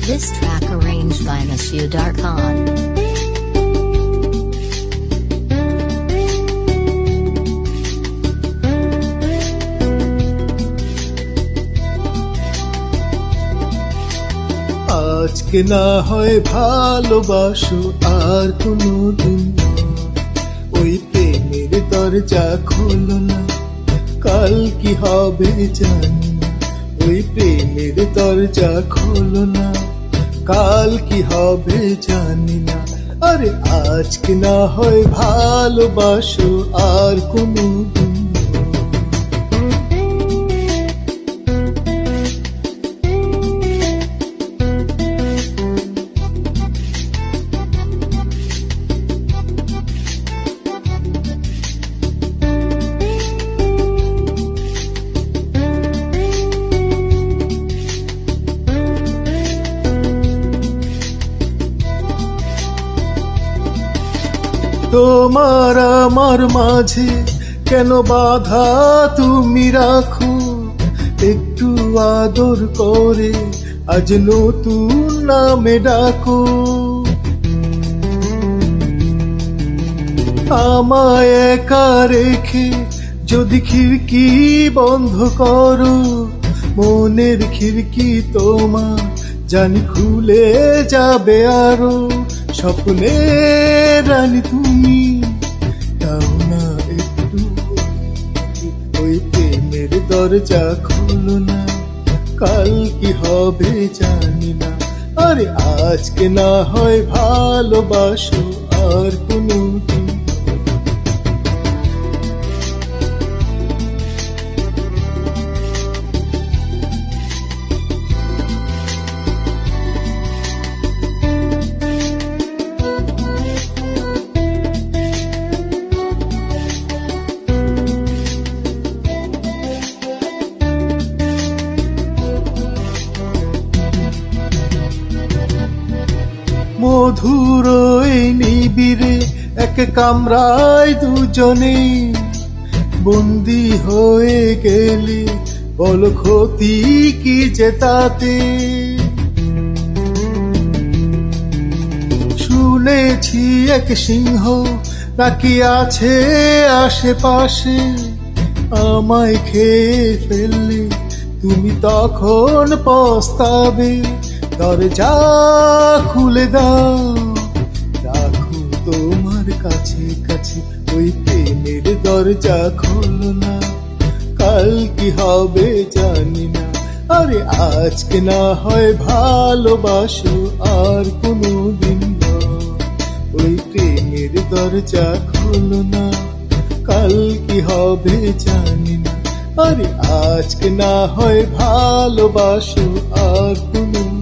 This track arranged by Monsieur Darkhan. আজকে না হয় ভালোবাসো আর কোনোদিন ওই প্রেমের দরজা খোলো না, কাল কি হবে জানি না। ওই প্রেমের দরজা খোলো না, কাল কি হবে জানি না। আরে আজকে না হয় ভালোবাসো আর কোনোদিন। তোমার আমার মাঝে কেন বাধা তুমি রাখো, একটু আদর করে আজ নতুন নামে ডাকো। আমায় একা রেখে যদি খিড়কি বন্ধ করো, মনের খিড়কি তোমার জানি খুলে যাবে আরো। স্বপ্নের রানী তুমি দাও না একটু, ওই প্রেমের দরজা খোলো না, কাল কি হবে জানি না। আরে আজকে না হয় ভালোবাসো আর কোনোদিন। মধুর এই নিবিড়ে এক কামরায় দুজনে বন্দি হয়ে গেলে বল ক্ষতি কি যে তাতে। শুনেছি এক সিংহ নাকি আছে আশেপাশে, আমায় খেয়ে ফেললে তুমি তখন পস্তাবে। দরজা খুলে দাও, রাখো তোমার কাছে কাছে, ওই প্রেমের দরজা খোলো না, কাল কি হবে জানি না। আরে আজকে না হয় ভালোবাসো আর কোনোদিন নয়, ওই প্রেমের দরজা খোলো না, কাল কি হবে জানি না। আরে আজকে না হয় ভালোবাসো আর কোনোদিন।